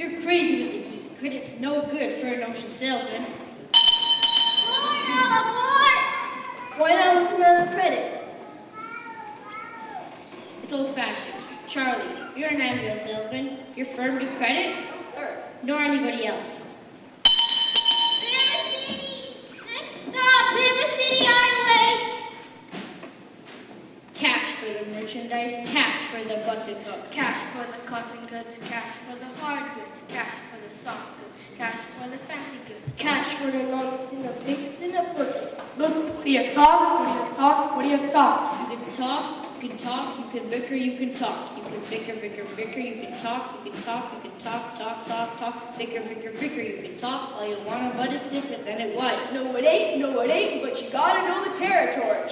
You're crazy with the heat. Credit's no good for an ocean salesman. Why not listen to the credit? It's old-fashioned. Charlie, you're an ideal salesman. Your firm gives credit? No, sir. Nor anybody else. River City! Next stop, River City Highway! Cash for the merchandise, cash for the button hooks. Cash for the cotton goods, cash for the hard goods, cash for the soft goods, cash for the fancy goods. Cash for the longest and the biggest and the furthest. Look, what do you talk? What do you talk? What do you talk? You can talk, you can talk, you can bicker, you can talk. You can bicker, bicker, bicker, you can talk, you can talk, you can talk, talk, talk, talk, bicker, bicker, bicker, you can talk all you wanna, but it's different than it was. No, it ain't, but you gotta know the territory.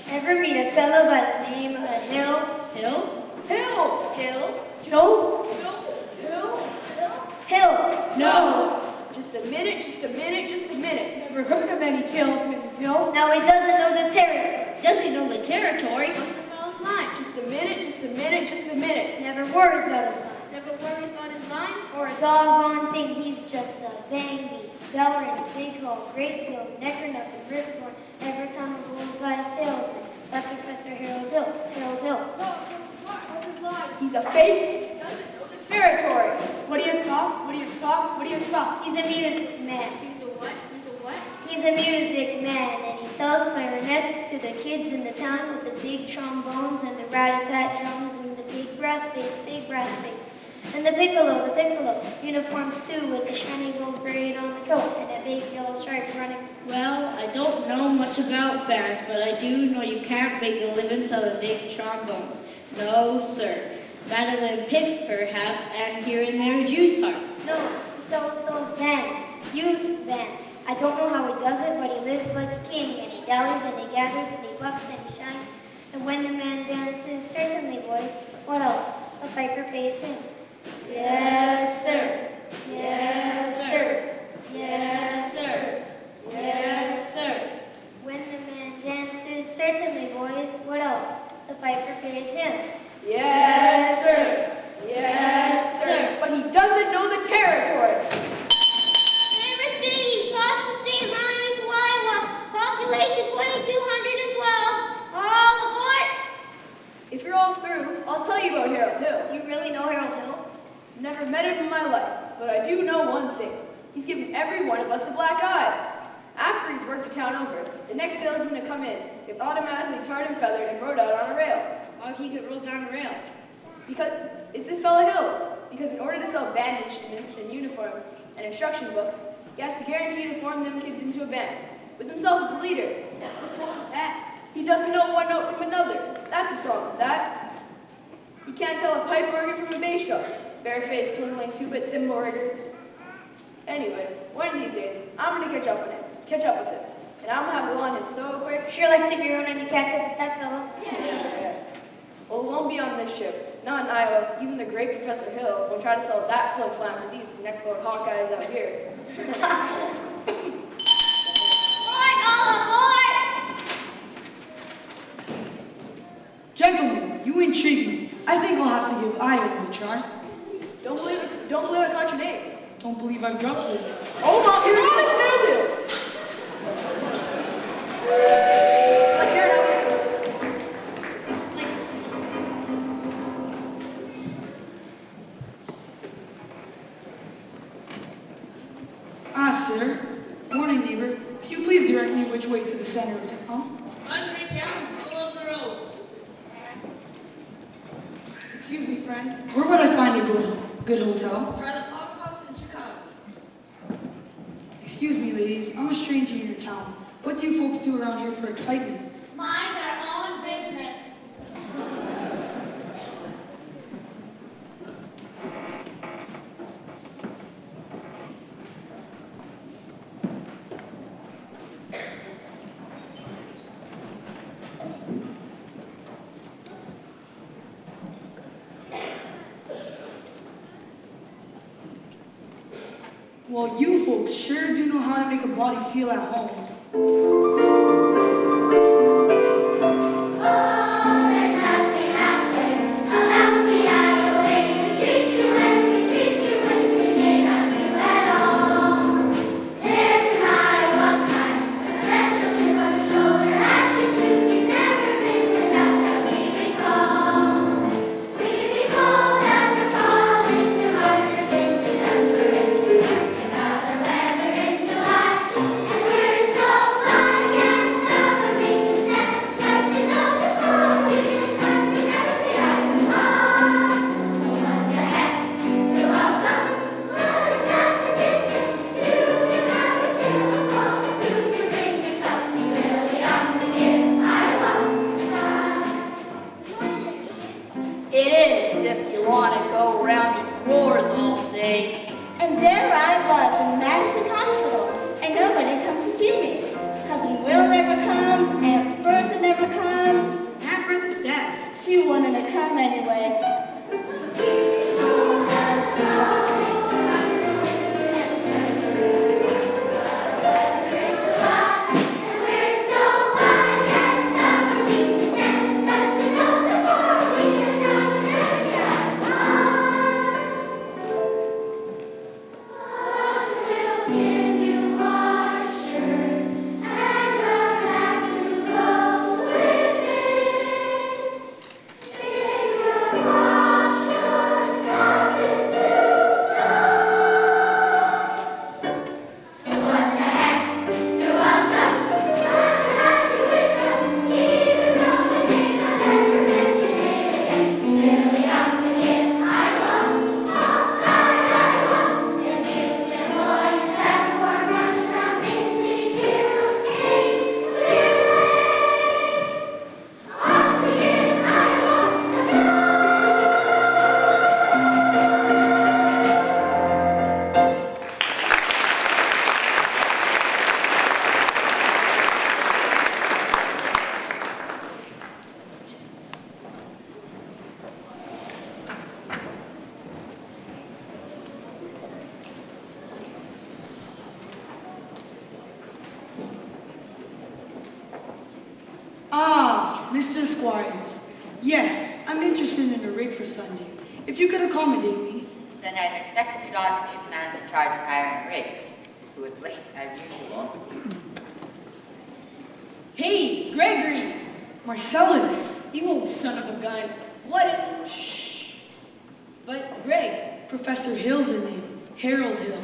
Ever meet a fellow by the name of Hill? Hill? Hill! Hill? Hill! No. Just a minute, just a minute, just a minute. Never heard of any salesman, Hill. Now he doesn't know the territory. Does he know the territory? What's the fellow's line? Just a minute, just a minute, just a minute. Never worries about his life. Never worries about his line? Or a doggone thing, he's just a Bangby, Bellerin, Big Hole, Great Hill, Neckernuffin, Ripcorn, every time a bullseye salesman. That's Professor Harold Hill. Harold Hill. What's his line? He's a fake, he doesn't know the territory. What do you talk? What do you talk? What do you talk? He's a music man. He's a what? He's a what? He's a music man, and he sells clarinets to the kids in the town with the big trombones and the rat-a-tat drums and the big brass bass. And the piccolo, uniforms too, with the shiny gold braid on the coat and a big yellow stripe running. Well, I don't know much about bands, but I do know you can't make a living selling big trombones. No, sir. Madeline picks, perhaps, and here and there a juice heart. No, the fellow sells bands, youth bands. I don't know how he does it, but he lives like a king, and he dallies and he gathers and he bucks and he shines. And when the man dances, certainly, boys, what else? A piper pays him. Yes, sir. Yes, sir. Yes, sir. Yes, sir. When the man dances, certainly, boys, what else? The piper pays him. Yes, sir. Yes, sir. But he doesn't know the territory. River City, across the state line into Iowa. Population 2,212. All aboard! If you're all through, I'll tell you about Harold Hill. You really know Harold Hill? Never met him in my life, but I do know one thing. He's given every one of us a black eye. After he's worked the town over, the next salesman to come in gets automatically tarred and feathered and rode out on a rail. Why'd he get rolled down a rail? Because it's this fellow Hill. Because in order to sell band instruments and uniforms and instruction books, he has to guarantee to form them kids into a band, with himself as the leader. What's wrong with that? He doesn't know one note from another. That's what's wrong with that. He can't tell a pipe organ from a bass drum. Barefaced, swindling, two-bit thimble rigger. Anyway, one of these days, I'm gonna catch up with him. And I'm gonna have it on him so quick. Sure like to be around and you catch up with that fellow. Yeah. Well, it won't be on this ship. Not in Iowa. Even the great Professor Hill won't try to sell that flim-flam to these neckbone Hawkeyes out here. All aboard! Gentlemen, you intrigue me. I think I'll have to give Iowa a try. Don't believe I caught your name. Don't believe I've dropped it. Oh, Mom, you're on the field. Like Sir. Morning, neighbor. Could you please direct me which way to the center of town? Run right down the middle of the road. Excuse me, friend. Where would I find a good hotel? Try the Coffee House in Chicago. Excuse me, ladies. I'm a stranger in your town. What do you folks do around here for excitement? Mind our own business. Well, you folks sure do know how to make a body feel at home. Oh, there's nothing after a happy Iowa way to outdoors all day. And there I was in Madison Hospital, and nobody comes to see me. Cousin Will never come, Aunt Bertha never come. Aunt Bertha's dead. She wanted to come anyway. Ah, Mr. Squires. Yes, I'm interested in a rig for Sunday. If you could accommodate me. Then I'd expect you not to see the man in charge of hiring rigs, who is late as usual. Hey, Gregory! Marcellus. You old son of a gun. What in... Shh! But, Greg... Professor Hill's the name. Harold Hill.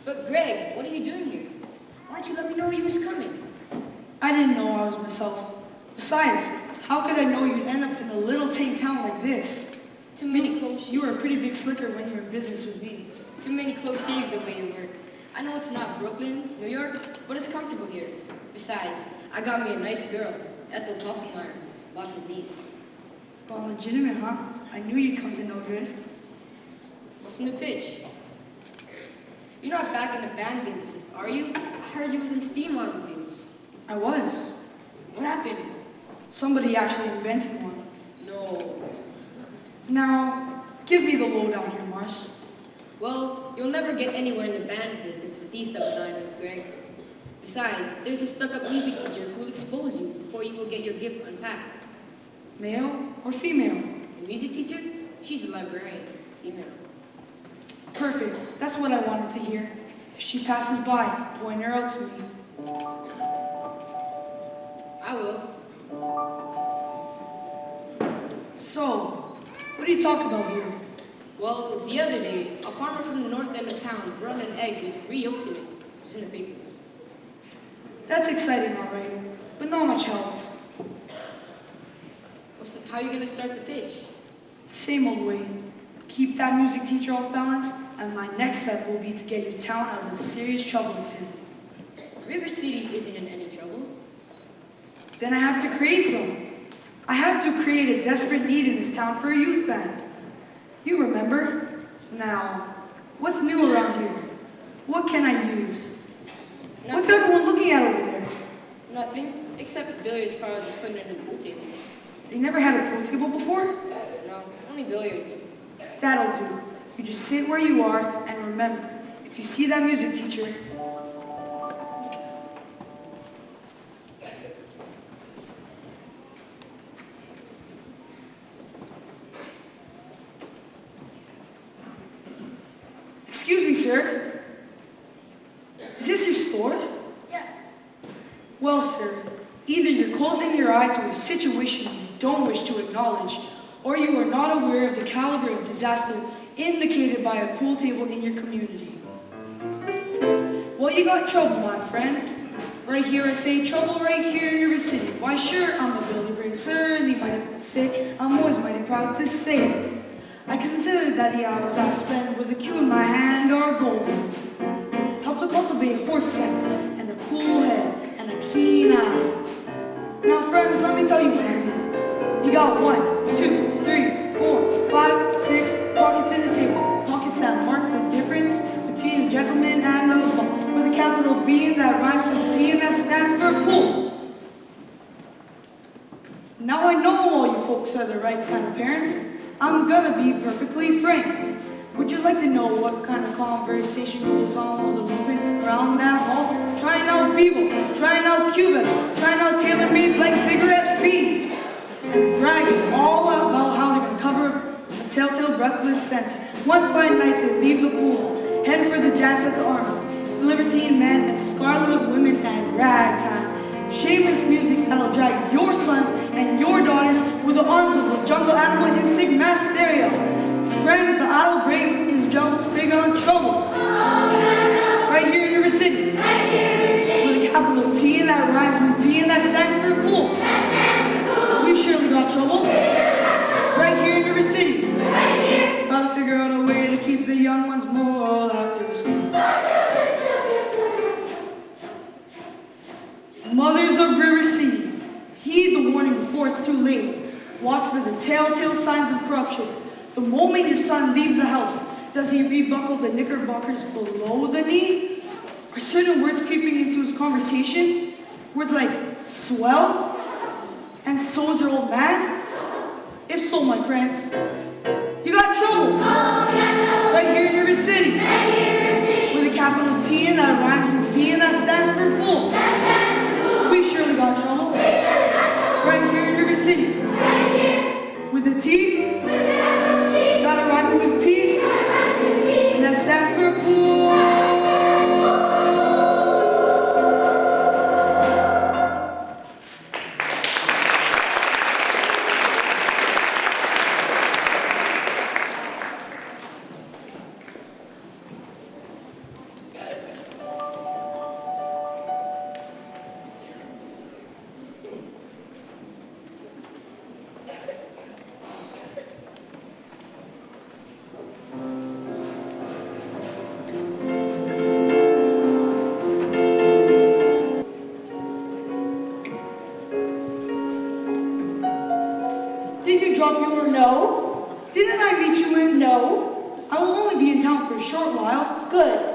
But, Greg, what are you doing here? Why'd you let me know you was coming? I didn't know I was myself. Besides, how could I know you'd end up in a little tank town like this? Too many close You were a pretty big slicker when you were in business with me. Too many close shaves the way you were. I know it's not Brooklyn, New York, but it's comfortable here. Besides, I got me a nice girl, Ethel Toffenmeyer, boss's niece. Well, legitimate, huh? I knew you'd come to no good. What's in the pitch? You're not back in the band business, are you? I heard you was in steam automobiles. I was. What happened? Somebody actually invented one. No. Now, give me the lowdown here, Mars. Well, you'll never get anywhere in the band business with these stubborn islands, Greg. Besides, there's a stuck-up music teacher who will expose you before you will get your gift unpacked. Male or female? The music teacher? She's a librarian. Female. Perfect. That's what I wanted to hear. If she passes by, point her out to me. I will. So, what do you talk about here? Well, the other day, a farmer from the north end of town brought an egg with 3 yolks in it. It was in the paper. That's exciting, all right, but not much help. How are you going to start the pitch? Same old way. Keep that music teacher off balance, and my next step will be to get your town out of serious trouble it's in. River City isn't in any trouble. Then I have to create some. I have to create a desperate need in this town for a youth band. You remember? Now, what's new around here? What can I use? Nothing. What's everyone looking at over there? Nothing, except billiards probably just putting it in the pool table. They never had a pool table before? No, only billiards. That'll do. You just sit where you are, and remember, if you see that music teacher, excuse me, sir. Is this your store? Yes. Well, sir, either you're closing your eye to a situation you don't wish to acknowledge, or you are not aware of the caliber of disaster indicated by a pool table in your community. Well, you got trouble, my friend. Right here I say trouble right here in River City. Why, sure, I'm a billy-rig, certainly mighty proud to say, I'm always mighty proud to say it. I consider that the hours I spend with a cue in my hand are golden. Help to cultivate horse sense and a cool head and a keen eye. Now, friends, let me tell you what I mean. You got 1, 2, 3, 4, 5, 6 pockets in the table. Pockets folks are the right kind of parents, I'm gonna be perfectly frank. Would you like to know what kind of conversation goes on while they're moving around that hall? Trying out Beagle, trying out Cubans, trying out tailor-mades like cigarette fiends, and bragging all about how they're gonna cover a telltale breathless scent. One fine night they leave the pool, head for the dance at the Army. Libertine men and scarlet women and ragtime. Shameless music that'll drag your sons and your daughters with the arms of a jungle animal in sig mass stereo. Friends, the idle break is Jones' playground trouble. Right here in River City. With a capital T and that rhymes with P and that stands for pool. We surely got trouble. Right here in River City. Gotta figure out a way to keep the young ones moral after school. Mothers of River City, heed the warning before it's too late. Watch for the telltale signs of corruption. The moment your son leaves the house, does he rebuckle the knickerbockers below the knee? Are certain words creeping into his conversation? Words like swell and so's your old man? If so, my friends, you got trouble. Right here in River City. With a capital T and that rhymes with P and that stands for pool. We surely got trouble. Right here in River City. With a T, gotta rhyme with P, and that stands for pool. Did you drop your... No. Didn't I meet you in... No. I will only be in town for a short while. Good.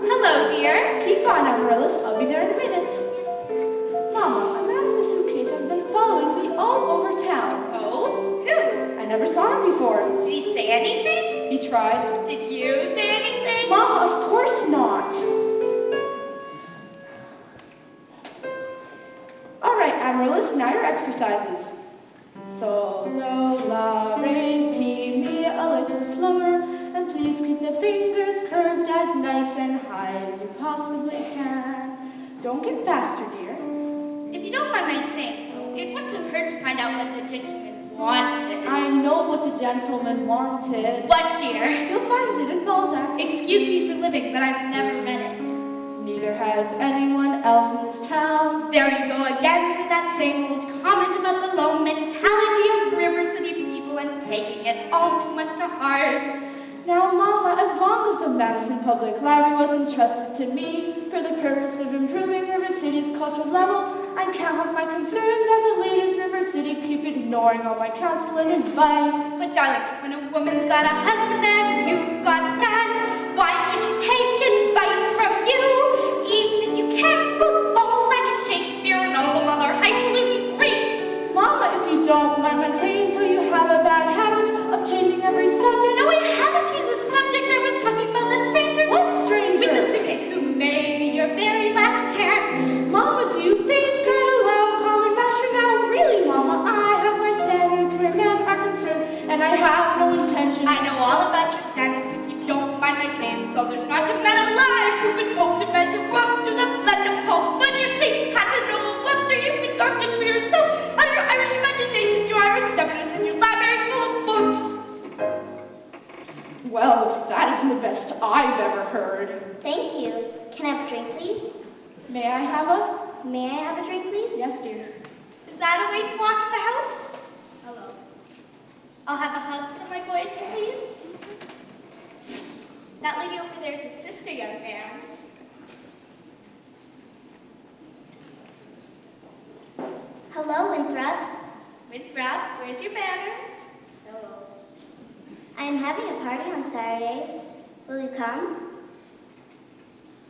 Hello, dear. Keep on, Amaryllis. I'll be there in a minute. Mama, a man with a suitcase has been following me all over town. Oh? Who? I never saw him before. Did he say anything? He tried. Did you say anything? Mama, of course not. All right, Amaryllis, now your exercises. Sol, do, la, re, ti, mi, a little slower, and please keep the fingers curved as nice and high as you possibly can. Don't get faster, dear. If you don't mind my saying so, it wouldn't have hurt to find out what the gentleman wanted. I know what the gentleman wanted. What, dear? You'll find it in Balzac. Excuse me for living, but I've never read it. Neither has anyone else in this town. There you go again with that same old comment about the low mentality of River City people and taking it all too much to heart. Now, Mama, as long as the Madison Public Library was entrusted to me for the purpose of improving River City's cultural level, I can't have my concern that the latest River City keep ignoring all my counsel and advice. But darling, when a woman's got a husband and you've got none, why should she take advice from you? Even if you can't put Balzac and Shakespeare and all the other highfalutin Greeks. Mama, if you don't mind my saying so, you have a bad habit of changing every subject. No, I haven't used the subject. I was talking about the stranger. What stranger? With the suitcase, who may be your very last chance. Mama, do you think I'd allow common masher now? Really, Mama, I have my standards where men are concerned, and I have no intention. I know all about your standards. If you don't May I have a? May I have a drink, please? Yes, dear. Is that a way to walk in the house? Hello. I'll have a hug for my boy, please. That lady over there is your sister, young man. Hello, Winthrop. Winthrop, where's your manners? Hello. I am having a party on Saturday. Will you come?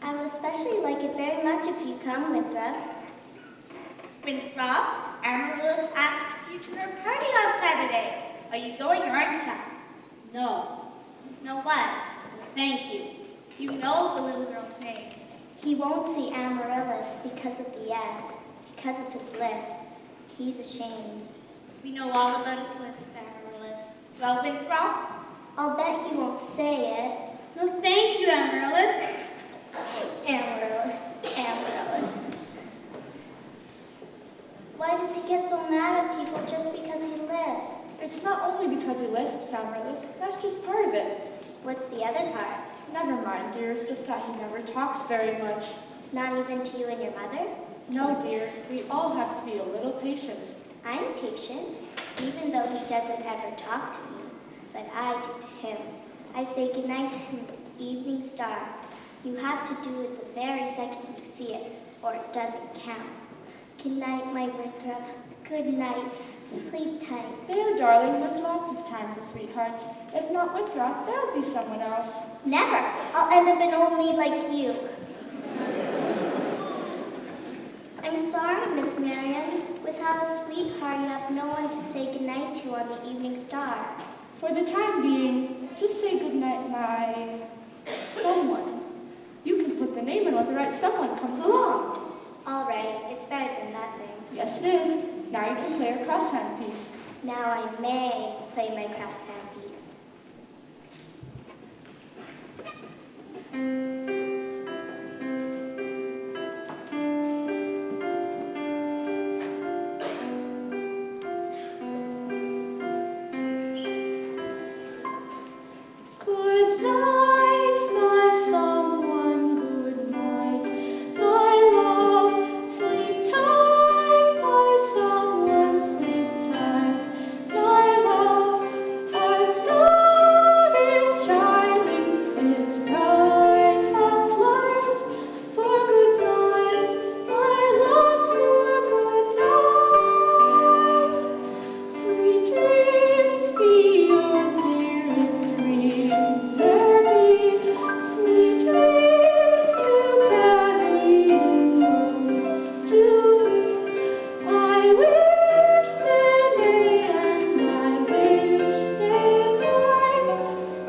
I would especially like it very much if you come, Winthrop. Winthrop, Amaryllis asked you to her party on Saturday. Are you going or aren't you? No. Know what? Thank you. You know the little girl's name. He won't see Amaryllis because of the S, because of his lisp. He's ashamed. We know all about his lisp, Amaryllis. Well, Winthrop? I'll bet he won't say it. No, thank you, Amaryllis. Amaryllis. Amaryllis. Why does he get so mad at people just because he lisps? It's not only because he lisps, Amaryllis. That's just part of it. What's the other part? Never mind, dear. It's just that he never talks very much. Not even to you and your mother? No, dear. We all have to be a little patient. I'm patient, even though he doesn't ever talk to me. But I do to him. I say goodnight to him with the evening star. You have to do it the very second you see it, or it doesn't count. Good night, my Winthrop. Good night. Sleep tight. There, darling, there's lots of time for sweethearts. If not Winthrop, there'll be someone else. Never. I'll end up an old maid like you. I'm sorry, Miss Marion. Without a sweetheart, you have no one to say goodnight to on the evening star. For the time being, just say goodnight, my someone. You can put the name in when the right someone comes along. All right, it's better than nothing. Yes, it is. Now you can play a crosshand piece. Now I may play my crosshand piece. Good night, my someone, good night, my love, sleep tight, my someone, sleep tight, my love, our star is shining, its bright as light, for good night, my love, for good night, sweet dreams be yours, dear, if dreams there be, sweet dreams to carry yours to me. I wish they may, and I wish they might.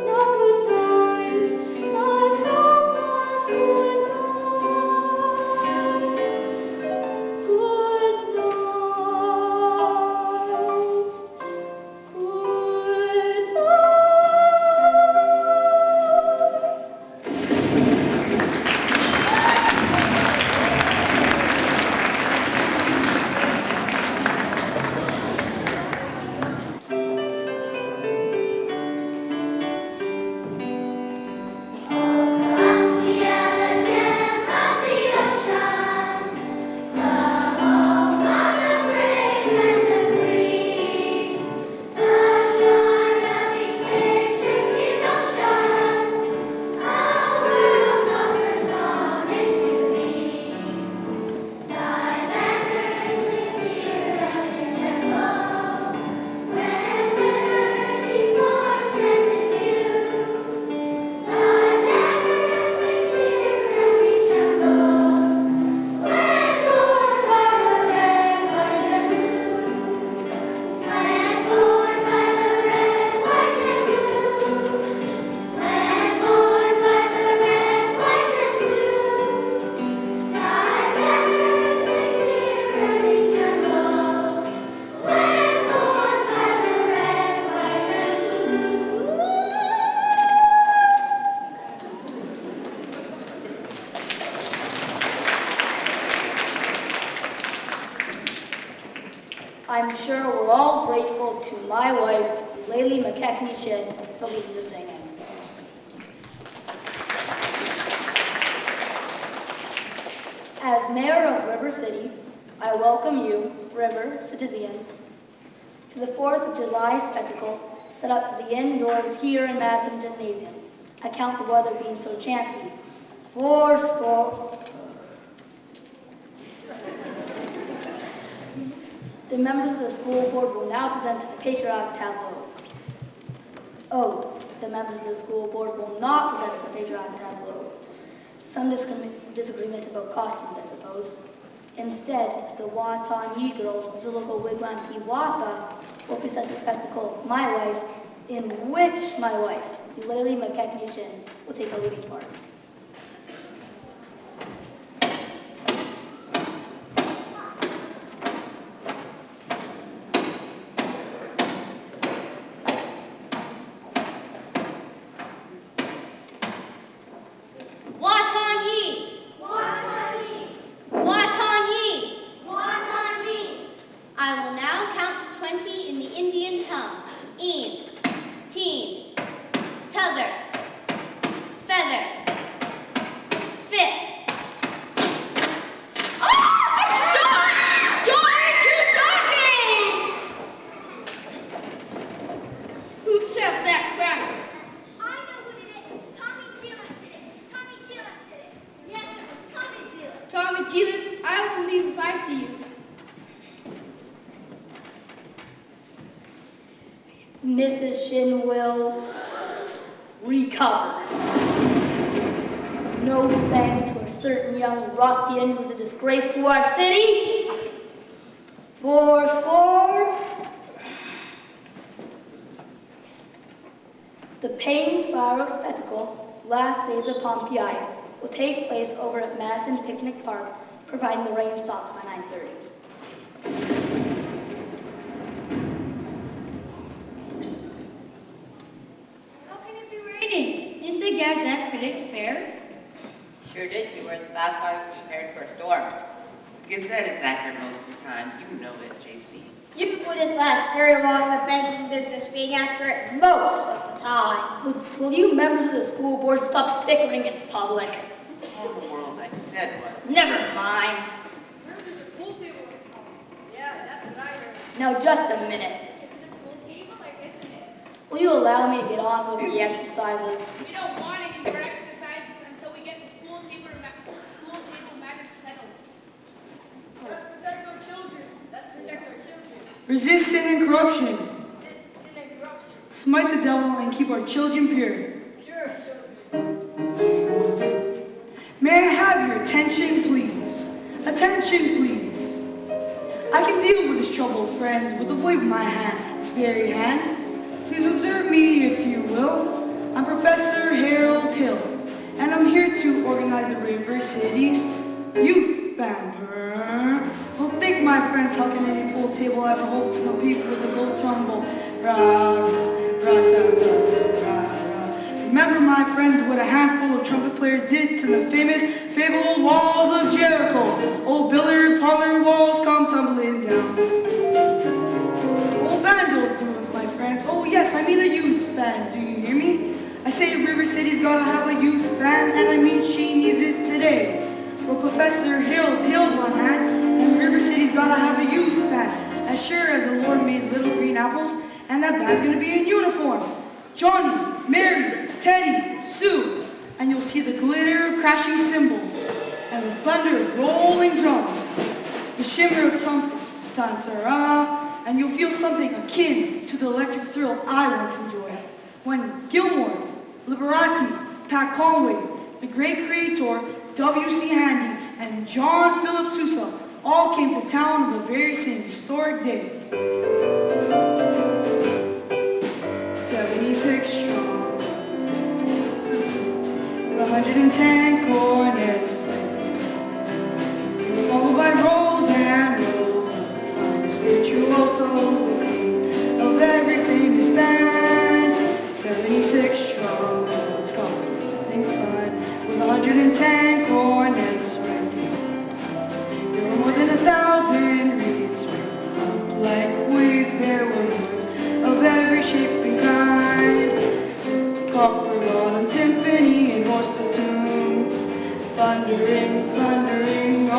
Now good night, my someone, good night. Good night. Good night. I'm sure we're all grateful to my wife, Laylee McKechnie Shedd, for leading the singing. As mayor of River City, I welcome you, River citizens, to the 4th of July spectacle set up for the indoors here in Madison Gymnasium. I count the weather being so chancy. 4 score. The members of the school board will now present the patriotic tableau. Oh, the members of the school board will not present the patriotic tableau. Some disagreement about costumes, I suppose. Instead, the Watanyi girls of the local wigwam Hiawatha will present the spectacle My Wife, in which my wife, Eulalie McKechnie, will take a leading part. I will now count to 20 in the Indian tongue. Een, teen, t'other, feather, fit. Oh, I'm shot! George, who shot me? Who sells that cracker? I know who did it. Tommy Gillis did it. Tommy Gillis did it. Yes, it was Tommy Gillis. Tommy Gillis, I won't leave if I see you. Mrs. Shin will recover. No thanks to a certain young ruffian who's a disgrace to our city. 4 score. The Payne's Fireworks Spectacle, Last Days of Pompeii, will take place over at Madison Picnic Park, providing the rain stops by 9:30. Didn't the Gazette predict fair? Sure did. You were that's why we prepared for a storm. The Gazette is accurate most of the time. You know it, JC. You wouldn't last very long with banking business being accurate most of the time. Will you members of the school board stop bickering in public? All the world I said was. Never mind. Yeah, that's what I heard. Now just a minute. Is it a pool table or isn't it? Will you allow me to get on with the exercises? We don't want any more exercises until we get the pool table matter settled. Let's protect our children. Let's protect our children. Resist sin and corruption. This sin and corruption. Smite the devil and keep our children pure. Pure children. May I have your attention, please? Attention, please. I can deal with this trouble, friends, with a wave of my hand, this very hand. Please observe me, if you will. I'm Professor Harold Hill, and I'm here to organize the River City's youth band. Well, think, my friends, how can any pool table ever hope to compete with the gold trombone? Remember, my friends, what a handful of trumpet players did to the famous, fabled walls of Jericho. Old billiard parlor walls come tumbling down. Old band will do it, my friends. Oh yes, I mean a youth band. Do you hear me? I say River City's gotta have a youth band, and I mean she needs it today. Well, Professor Hill's on hand, and River City's gotta have a youth band. As sure as the Lord made little green apples, and that band's gonna be in uniform. Johnny, Mary, Teddy, Sue, and you'll see the glitter of crashing cymbals, and the thunder of rolling drums, the shimmer of trumpets, tan-ta-ra, and you'll feel something akin to the electric thrill I once enjoyed when Gilmore, Liberati, Pat Conway, the great creator, W.C. Handy, and John Philip Sousa all came to town on the very same historic day. 76 strong, 110 cornets, followed by rows and rows of the finest virtuosos, the queen of every famous band. 76 strong, it's called the morning sun, with 110 cornets ringing. There were more than 1,000 reeds ringing up like waves. There were ones of every shape and kind, copper bottom, timpani, and horse platoons, thundering, thundering.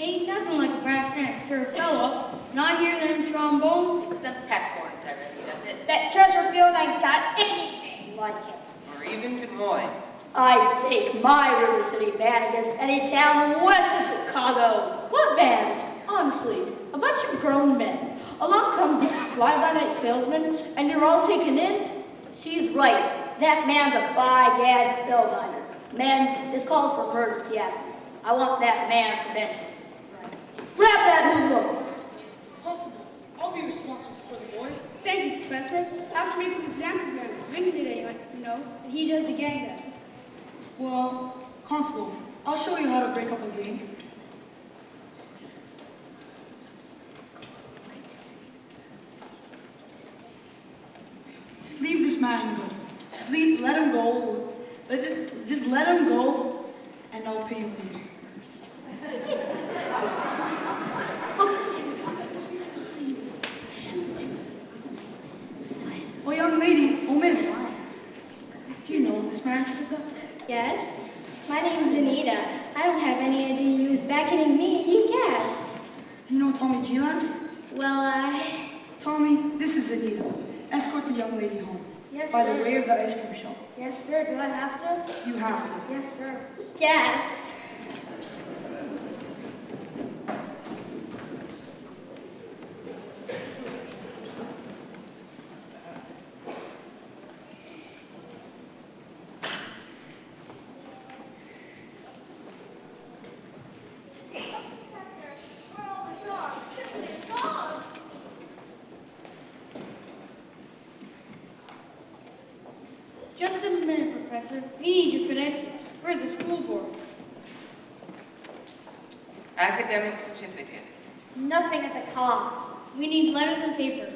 Ain't nothing like a brass band to stir a fellow up. Not hear them trombones. The peppercorns, I really does it. Bet Chesterfield ain't got anything like it. Or even Des Moines. I'd stake my River City band against any town west of Chicago. What band? Honestly, a bunch of grown men. Along comes this fly-by-night salesman, and you're all taken in? She's right. That man's a by-gad spellbinder. Men, this calls for emergency access. I want that man credentials. Grab that hoodlum! Constable, I'll be responsible for the boy. Thank you, Professor. I have to make an example of him. Ring today, you know, and he does the gang test. Well, Constable, I'll show you how to break up a game. Just leave this man go. Let him go. Just let him go, and I'll pay you later. Oh, young lady, oh miss, do you know this man? Yes? My name is Anita. I don't have any idea you was beckoning me, you cats. Do you know Tommy G-Lance? Well, Tommy, this is Anita. Escort the young lady home. Yes, by sir. the way of the ice cream shop. Yes, sir. Do I have to? You have to. Yes, sir. Cats. Just a minute, Professor. We need your credentials. We're the school board. Academic certificates. Nothing at the top. We need letters and papers.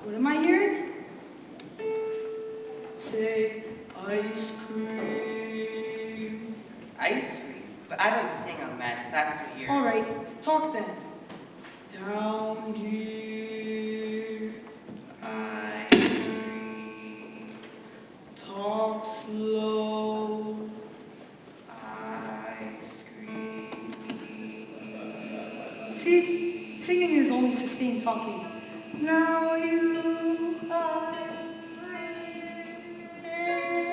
What am I hearing? Say ice cream. Ice cream? But I don't sing on that. That's what you're... All right, talk then. Down here. Ice cream. Talk slow. Ice cream. See, singing is only sustained talking. Now you.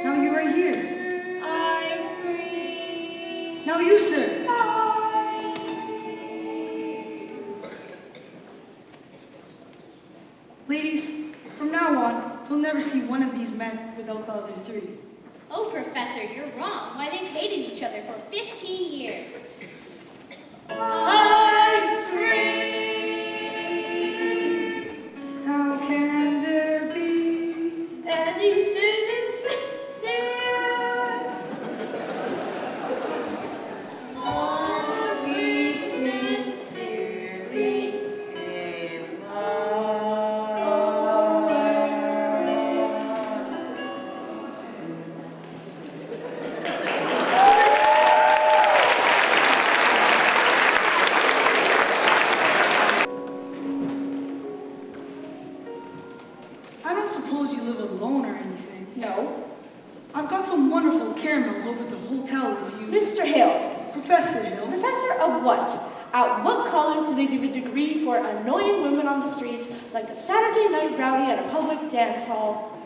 Now you right here. Ice cream. Now you, sir. Ladies, from now on, you'll never see one of these men without the other three. Oh, Professor, you're wrong. Why, they've hated each other for 15 years. Ice cream. How can there be any sin sincere? Are we sincerely In I don't suppose you live alone or anything. No. I've got some wonderful caramels over at the hotel if you... Mr. Hill. Professor Hill. Professor of what? At what college do they give a degree for annoying women on the streets like a Saturday night rowdy at a public dance hall?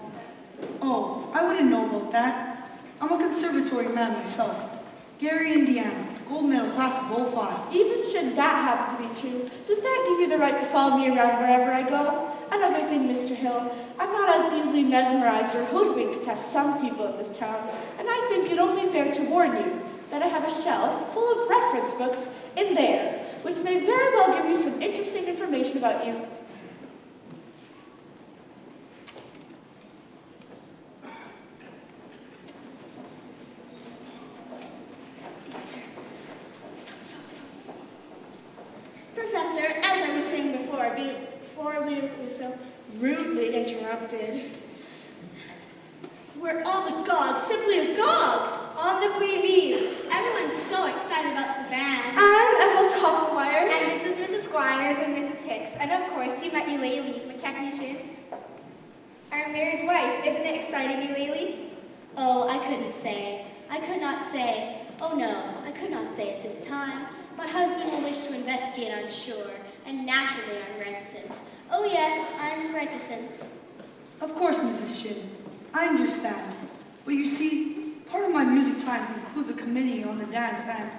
Oh, I wouldn't know about that. I'm a conservatory man myself. Gary, Indiana. Gold medal class of 05. Even should that happen to be true, does that give you the right to follow me around wherever I go? Another thing, Mr. Hill, I'm not as easily mesmerized or hoodwinked as some people in this town, and I think it only fair to warn you that I have a shelf full of reference books in there, which may very well give you some interesting information about you. Professor, as I was saying before we were so rudely interrupted, we're all agog, simply agog. On the qui-vive. Everyone's so excited about the band. I'm Ethel Toffelmeyer. And this is Mrs. Squires and Mrs. Hicks. And of course, you met Eulalie, McCackney. Our mayor's wife. Isn't it exciting, Eulalie? Oh, I couldn't say. I could not say. Oh no, I could not say at this time. My husband will wish to investigate, I'm sure, and naturally I'm reticent. Oh yes, I'm reticent. Of course, Mrs. Shin. I understand. But you see, part of my music plans includes a committee on the dance and...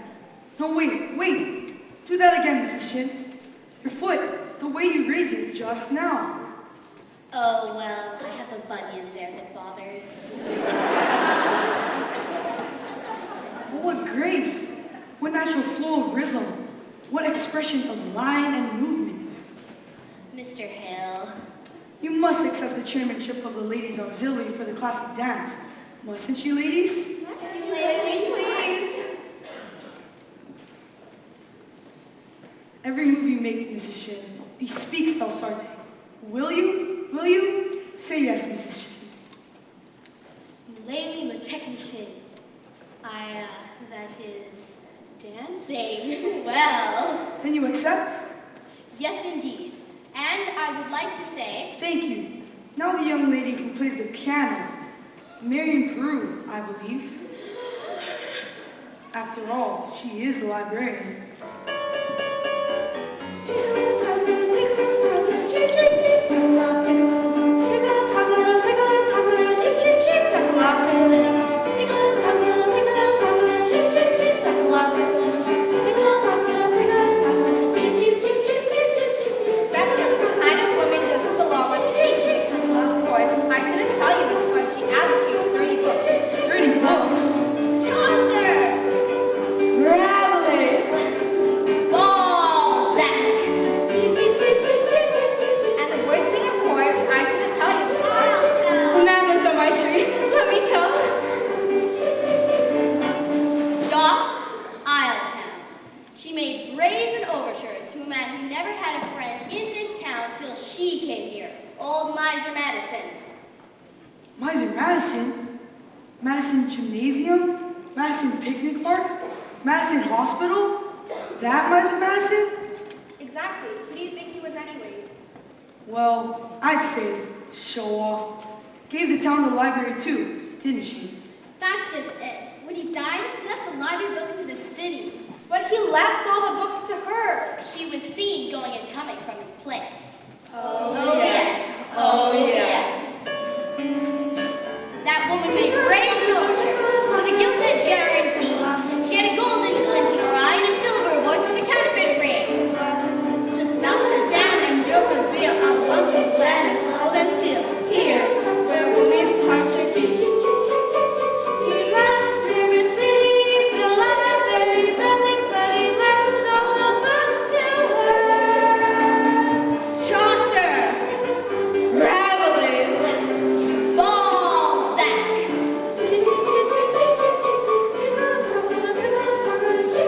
No, wait. Do that again, Mrs. Shin. Your foot, the way you raised it just now. Oh, well, I have a bunion there that bothers. But what grace, what natural flow of rhythm, what expression of line and movement. Mr. Hill. You must accept the chairmanship of the Ladies' Auxiliary for the classic dance. Mustn't you, ladies? Yes, lady, please. Every move you make, Mrs. Shin, bespeaks Telsarte. Will you? Say yes, Mrs. Shin. Lady McTechnician. That is, dancing. Well. Then you accept? Yes, indeed. And I would like to say... Thank you. Now the young lady who plays the piano. Marion Peru, I believe. After all, she is the librarian. Madison Gymnasium? Madison Picnic Park? Madison Hospital? That Miser Madison? Exactly. Who do you think he was anyways? Well, I'd say show off. Gave the town the library too, didn't she? That's just it. When he died, he left the library building to the city. But he left all the books to her. She was seen going and coming from his place. Oh, yes. Oh, yes. That woman made brazen overtures with a gilt-edged guarantee. She had a golden glint in her eye and a silver voice with a counterfeit ring. Just melt her down and you'll reveal a lovely plan as cold as steel. Here, where women's hearts should beat. He left River City, the library building, but he left all the books to her. Chaucer! Rabelais!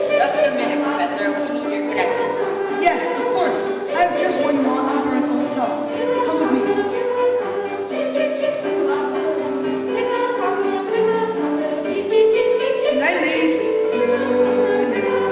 Just a minute, Professor. We need your credentials. Yes, of course. I have just one you want over at the hotel. Come with me. Good night, ladies. Good night.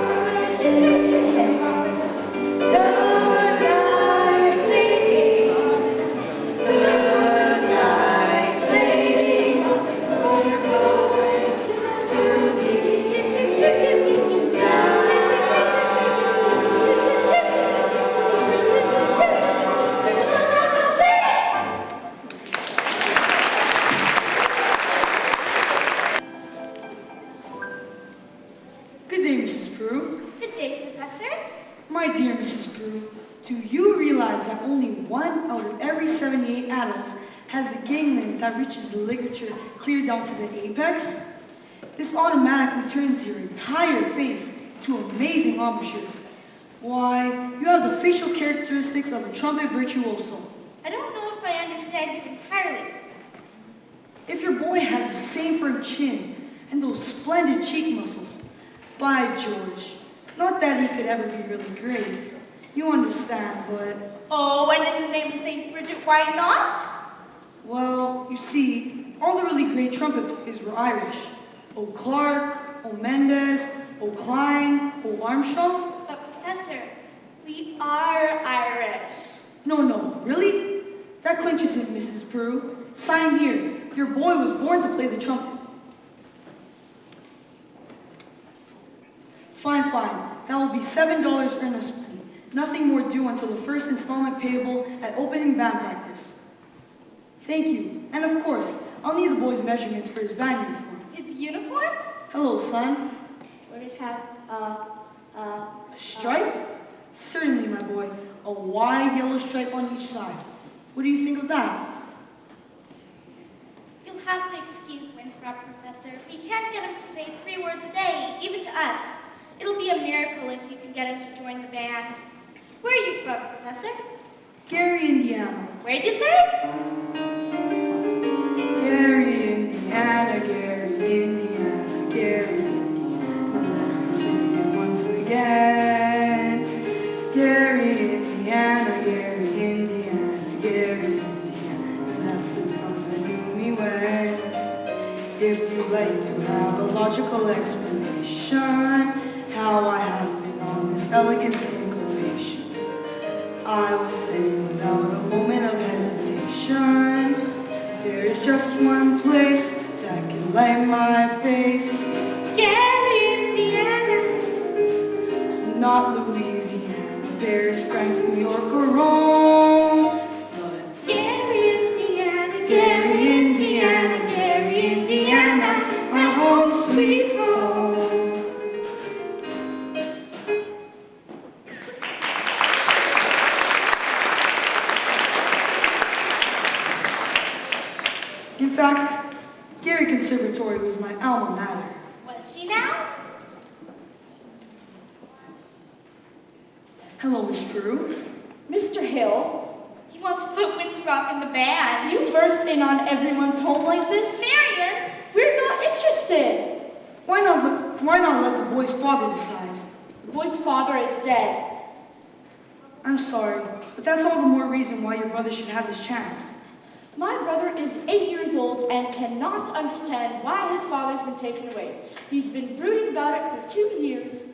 Good day, Mrs. Peru. Good day, Professor. My dear Mrs. Peru, do you realize that only 1 out of every 78 adults has a gangland that reaches the ligature clear down to the apex? This automatically turns your entire face to amazing embouchure. Why, you have the facial characteristics of a trumpet virtuoso. I don't know if I understand you entirely. If your boy has the same firm chin and those splendid cheek muscles, by George, not that he could ever be really great. You understand, but... Oh, and in the name of St. Bridget, why not? Well, you see, all the really great trumpet players were Irish. O. Clark, O. Mendes, O. Klein, O. Armstrong. But Professor, we are Irish. No, really? That clinches it, Mrs. Peru. Sign here. Your boy was born to play the trumpet. Fine, fine. That will be $7 earnest money. Nothing more due until the first installment payable at opening band practice. Thank you. And of course, I'll need the boy's measurements for his band uniform. His uniform? Hello, son. Would it have, A stripe? Certainly, my boy. A wide yellow stripe on each side. What do you think of that? You'll have to excuse Winthrop, Professor. We can't get him to say 3 words a day, even to us. It'll be a miracle if you can get him to join the band. Where are you from, Professor? Gary, Indiana. Where'd you say? Gary, Indiana, Gary, Indiana, Gary, Indiana. Let me sing it once again. Gary, Indiana, Gary, Indiana, Gary, Indiana. And that's the town that knew me when. If you'd like to have a logical explanation, how I have been on this elegant syncopation, I will say without a moment of hesitation, there is just one place that can light my face. Gary, Indiana. Not Louisiana, Paris, France, New York, or Rome, but Gary, Indiana. Gary, Indiana, Gary, Indiana, my home sweet home. In fact, Gary Conservatory was my alma mater. Was she now? Hello, Miss Peru. Mr. Hill, He wants to put Winthrop in the band. do you burst in on everyone's home like this? Marion! We're not interested. Why not let the boy's father decide? The boy's father is dead. I'm sorry, but that's all the more reason why your brother should have his chance. My brother is 8 years old and cannot understand why his father's been taken away. He's been brooding about it for 2 years.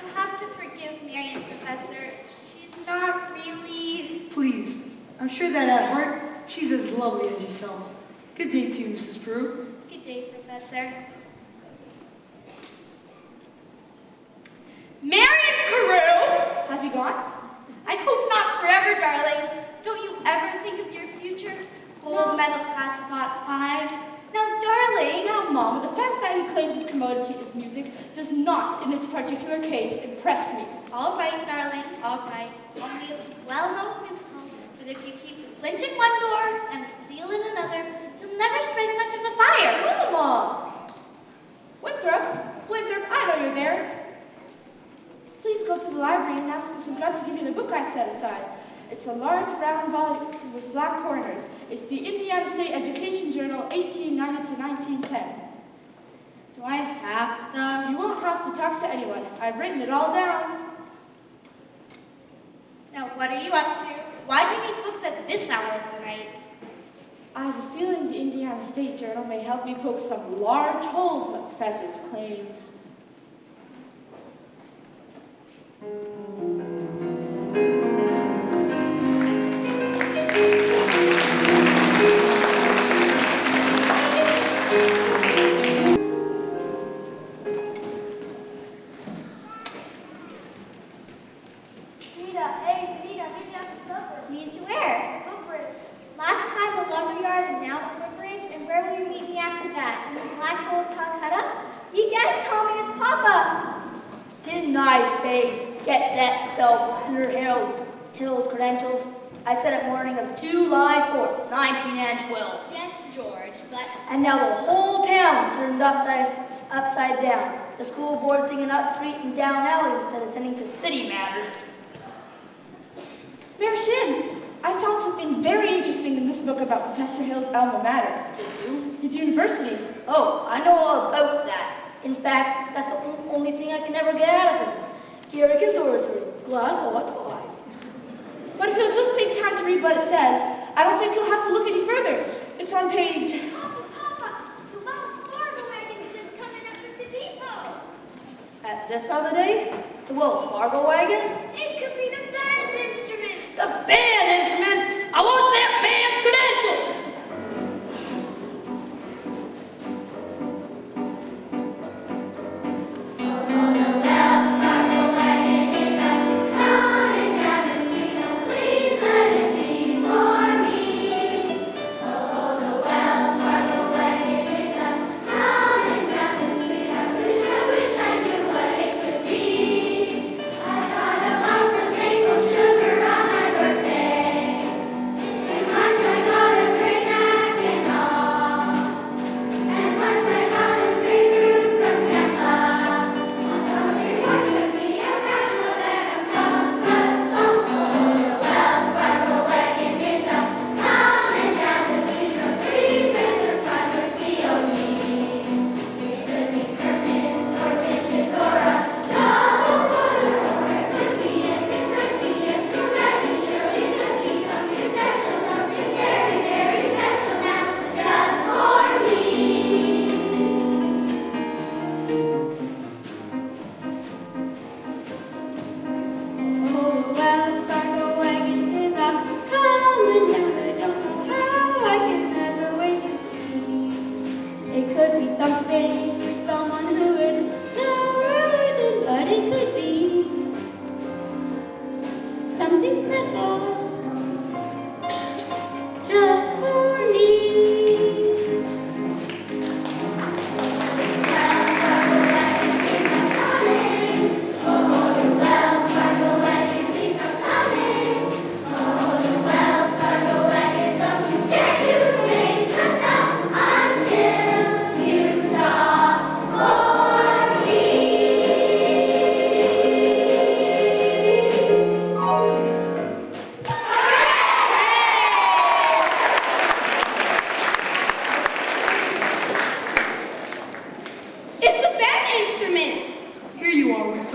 You'll have to forgive Marion, Professor. She's not really... Please, I'm sure that at heart, she's as lovely as yourself. Good day to you, Mrs. Peru. Good day, Professor. Marion Peru! Has he gone? I hope not forever, darling. Don't you ever think of your future? Gold medal class of Ot 5. Now, darling. Now, Mom, the fact that he claims his commodity is music does not, in its particular case, impress me. All right, darling, all right. Only it's a well-known principle that if you keep the flint in one door and the steel in another, you'll never strike much of a fire. No, Mom. Winthrop, I know you're there. Please go to the library and ask Mrs. Gutt to give you the book I set aside. It's a large brown volume with black corners. It's the Indiana State Education Journal, 1890 to 1910. Do I have to? You won't have to talk to anyone. I've written it all down. Now, what are you up to? Why do you need books at this hour of the night? I have a feeling the Indiana State Journal may help me poke some large holes in the professor's claims. Meet you where? Footbridge. Last time the lumberyard and now the footbridge, and where will you meet me after that? In the Black Hole of Calcutta? You guys tell me it's Papa. Didn't I say get that spell behind Hill's credentials? I said it morning of July 4th, 1912. Yes, George, but... And now the whole town's turned upside down. The school board singing up street and down alley instead of attending to city matters. Mayor Shin, I found something very interesting in this book about Professor Hill's alma mater. Did you? His university. Oh, I know all about that. In fact, that's the only thing I can ever get out of him. Gary Conservatory, glass lot 5. But if you'll just take time to read what it says, I don't think you'll have to look any further. It's on page... Papa, the Wells Fargo wagon's just coming up at the depot. At this other day, the Wells Fargo wagon? It could be the band instruments. The band instruments! I want that band's credentials!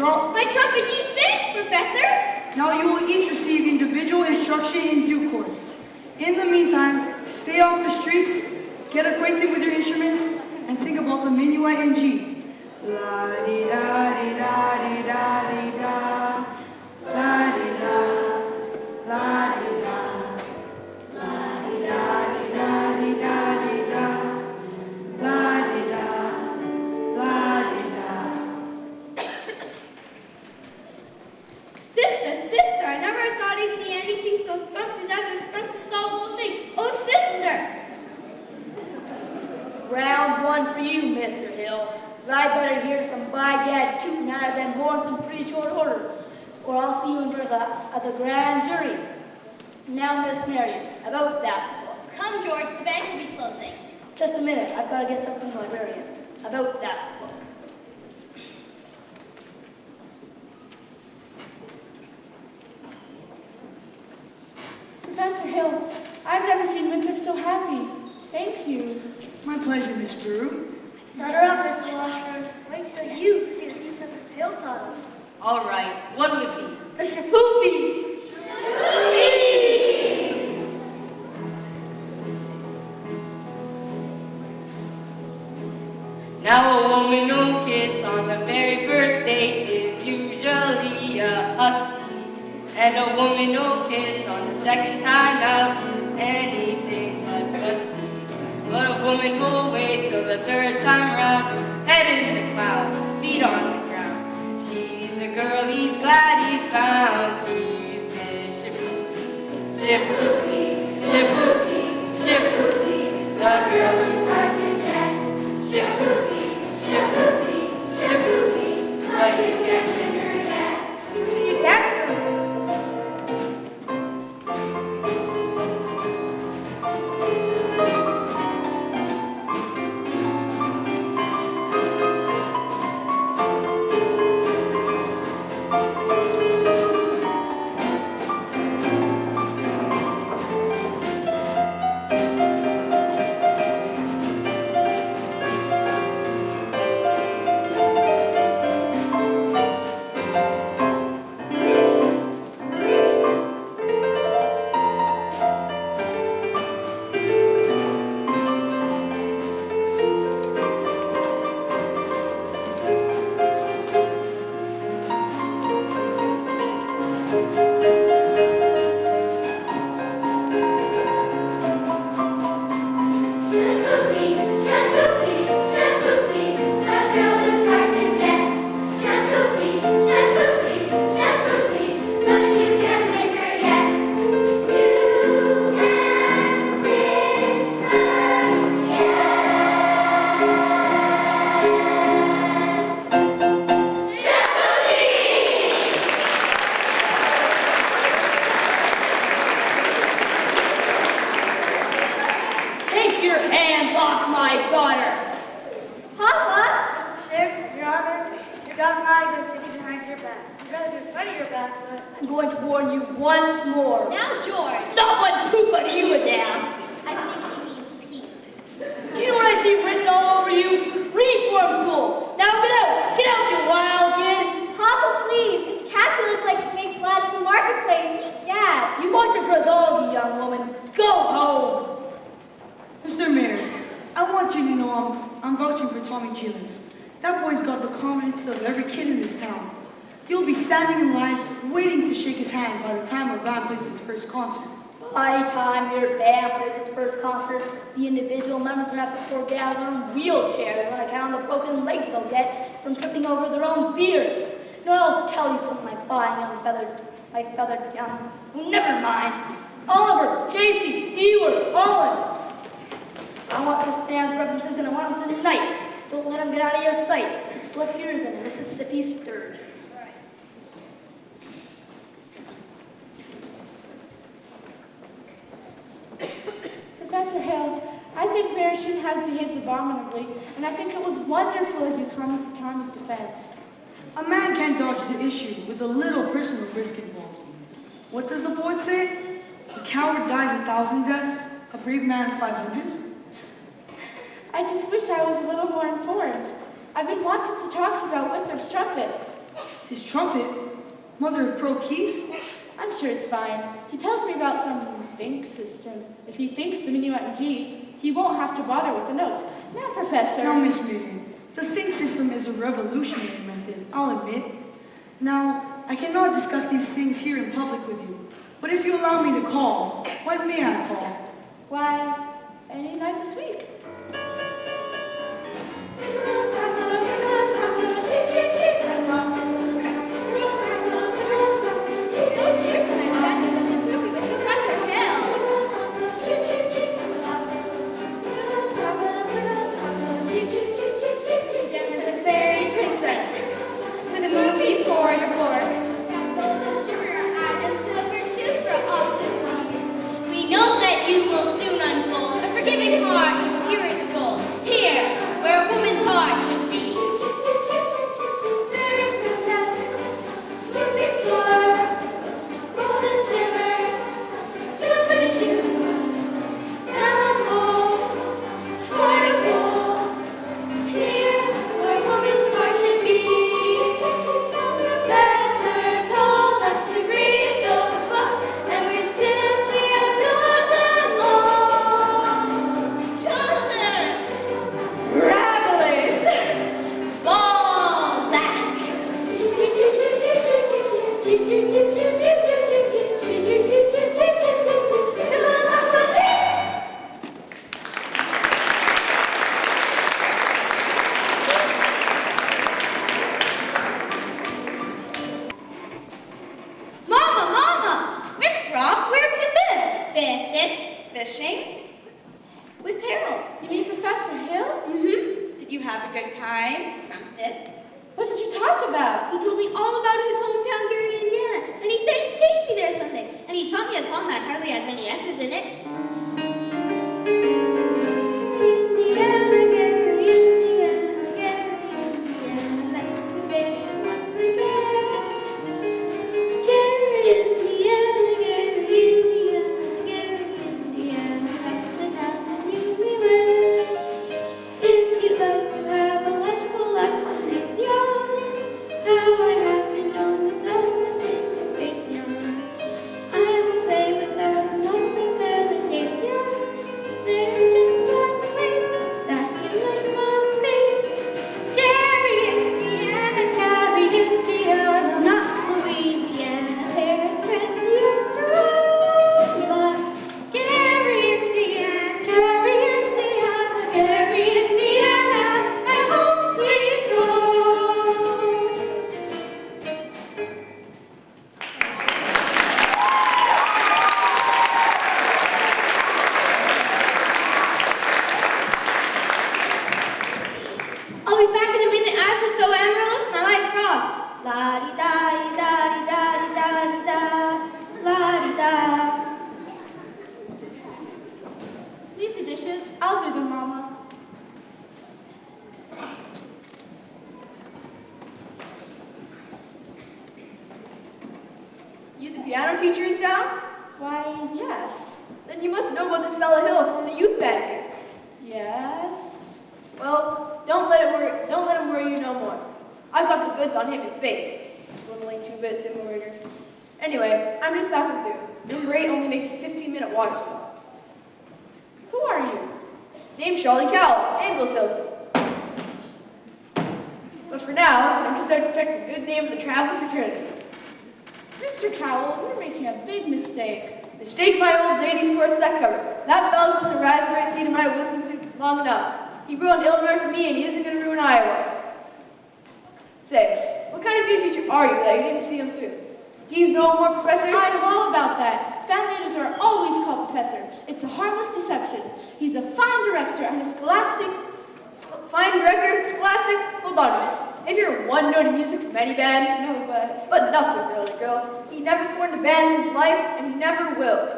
girl. My trumpet, do you think, Professor? Now you will each receive individual instruction in due course. In the meantime, stay off the streets, get acquainted with your instruments, and think about the minuet in G. La-di-da-di-da-di-da-di-da. La-di-da. La-di-da. La-di-da-di-da-di-da-di-da. La-di-da. La-di-da. Sister, I never thought I'd see anything so special as a special soulful thing. Oh, sister! Round one for you, Mr. Hill. I better hear some by-gad tootin' out of them horns in pretty short order, or I'll see you in front of the grand jury. Now, Miss Marion, about that book. Come, George, the bank will be closing. Just a minute, I've got to get something from the librarian. About that book. Professor Hill, I've never seen Wycliffe so happy. Thank you. My pleasure, Miss Brew. Shut her up, Miss Walker. Wait till you see what Mr. Hill taught us. All right, what would it be? The Shapoopy! Now a woman who kiss on the very first date is usually a hussy, and a woman who kiss on the second time out is anything but fussy. But a woman who'll wait till the third time round, head in the clouds, feet on the ground. She's the girl he's glad he's found. She's Miss Shapoopy, Shapoopy, Shapoopy, Shapoopy, the girl who's hard to get. Shapoopy, Shapoopy, Shapoopy, but you can't win her yet. I'm going to warn you once more. Now, George. Someone poop on you, madame. I think he means pee. Do you know what I see written all over you? Reform school. Now get out, you wild kid. Papa, please. It's Capulets like to make blood in the marketplace. Eat gas. You watch it for us all, you young woman. Go home. Mr. Mayor, I want you to know I'm vouching for Tommy Gillis. That boy's got the confidence of every kid in this town. You'll be standing in line, waiting to shake his hand by the time our band plays its first concert. By the time your band plays its first concert, the individual members will have to forget out their own wheelchairs on account of the broken legs they'll get from tripping over their own beards. No, I'll tell you something, my fine young feathered young. Oh, never mind. Oliver, J.C., Ewart, Holland. I want this band's references and I want them tonight. Don't let them get out of your sight. It's slip yours in Mississippi sturgeon. Professor Hill, I think Mary Shinn has behaved abominably, and I think it was wonderful of you coming to Tommy's defense. A man can't dodge the issue with a little personal risk involved. What does the poet say? A coward dies 1,000 deaths, a brave man 500? I just wish I was a little more informed. I've been wanting to talk to you about Winthrop's trumpet. His trumpet? Mother of pearl keys? I'm sure it's fine. He tells me about some think system. If he thinks the minuet in G, he won't have to bother with the notes. Now, Professor. Now, Miss Marion, the think system is a revolutionary method, I'll admit. Now, I cannot discuss these things here in public with you, but if you allow me to call, when may I call? Why, any night this week. For your floor. Golden sugar and silver shoes for all to see. We know that you will soon unfold a forgiving heart of purest gold. Here, where a woman's heart should be. There is success, moving floor, golden shimmer, silver shoes. Now unfolds, heart of gold. Here, where a woman's heart should be. Professor told us to read those books, and we simply adore them all. Chaucer, Rabelais, Balzac. Mama! Winthrop, where have you been? Fishing? With Harold. You mean Professor Hill? Mm-hmm. Did you have a good time? Trumpet. What did you talk about? He told me all about his hometown, Gary, Indiana, and he said he'd take me there someday. And he taught me a poem that hardly has any S's in it. Indiana, Gary, Indiana, Gary, Indiana, like the day once again. Gary, Indiana, Gary, Indiana, Gary, Indiana, like the town that knew me well. If you love to have a logical life, I'll take you on. How I have been known that those things break me on. I will play with them, knowing where they take you on. There's just one place that can lift my faith. Gary, Indiana, Gary, Indiana. Not Louisiana, Paris, New but Gary, Indiana, Gary, Indiana, Gary, Indiana, my home sweet home. I'll be back in a minute. I have to sew Amaryllis, my life frog. La-di-da-di-da-di-da-di-da-di-da, la-di-da. Leave the dishes. I'll do them, Mama. You the piano teacher in town? Why, yes. Then you must know about this fella Hill from the youth band here. Yes? Well, don't let him worry you no more. I've got the goods on him in spades. Swindling 2-bit thermometer. Anyway, I'm just passing through. Number 8 only makes a 15-minute water stop. Who are you? Name's Charlie Cowell, anvil salesman. But for now, I'm just out to protect the good name of the traveling fraternity. Mr. Cowell, you're making a big mistake. Mistake my old lady's corset cover. That fella's been the raspberry seed of my wisdom tooth long enough. He ruined Illinois for me, and he isn't going to ruin Iowa. Say, what kind of music teacher are you that you didn't see him through? He's no more professor. I know all about that. Band leaders are always called professor. It's a harmless deception. He's a fine director and a scholastic. Fine director, scholastic. Hold on a minute. If you're one note of music from any band, No, but nothing really, girl. He never formed a band in his life, and he never will.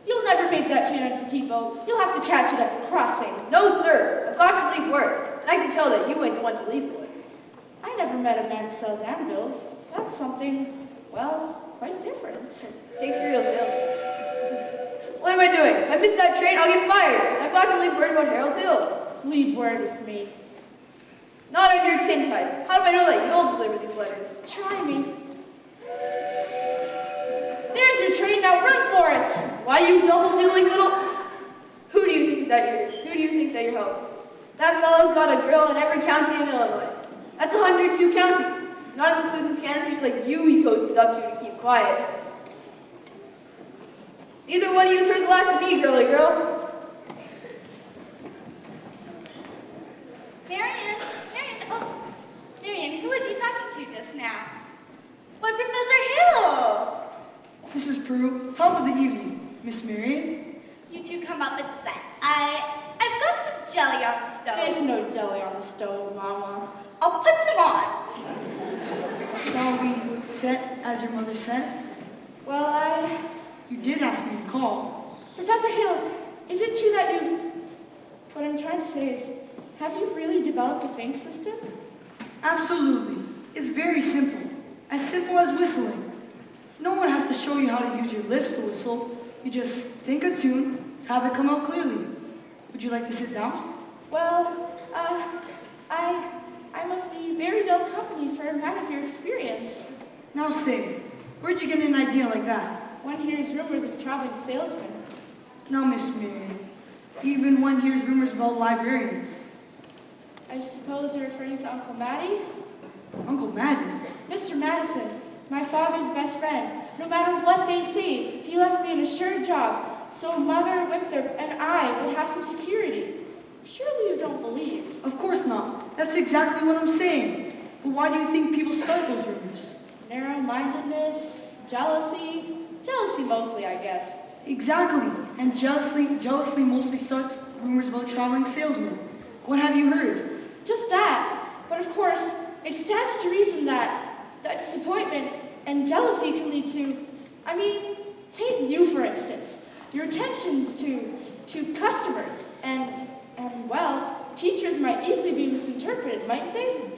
you'll never make that chain at the T-boat. You'll have to catch it at the crossing. No, sir. I've got to leave work, and I can tell that you ain't the one to leave for it. I never met a man who sells anvils. That's something, well, quite different. Takes a real salesman. What am I doing? If I miss that train, I'll get fired. I've got to leave word about Harold Hill. Leave word with me. Not on your tin type. How do I know that you'll deliver these letters? Try me. There's your train, now run for it! Why, you double-dealing little... Who do you think that you're helping? That fellow's got a grill in every county in Illinois. That's 102 counties, not including candidates like you he coasts up to keep quiet. Neither one of you's heard the last of me, girly girl. Marion, who was you talking to just now? Why, Professor Hill! Mrs. Prue, top of the evening. Miss Marion? You two come up and set. I've got some jelly on the stove. There's no jelly on the stove, Mama. I'll put some on. Shall we set as your mother said? Well, You did ask me to call. Professor Hill, is it true that what I'm trying to say is, have you really developed a think system? Absolutely. It's very simple. As simple as whistling. No one has to show you how to use your lips to whistle. You just think a tune to have it come out clearly. Would you like to sit down? Well, I must be very dull company for a man of your experience. Now say, where'd you get an idea like that? One hears rumors of traveling salesmen. Now, Miss Marion, even one hears rumors about librarians. I suppose you're referring to Uncle Matty? Uncle Matty? Mr. Madison, my father's best friend. No matter what they say, he left me an assured job, so Mother Winthrop and I would have some security. Surely you don't believe. Of course not. That's exactly what I'm saying. But why do you think people start those rumors? Narrow-mindedness, jealousy. Jealousy mostly, I guess. Exactly. And jealousy mostly starts rumors about traveling salesmen. What have you heard? Just that. But of course, it stands to reason that disappointment and jealousy can lead to, take you for instance. Your attentions to customers and well, teachers might easily be misinterpreted, mightn't they?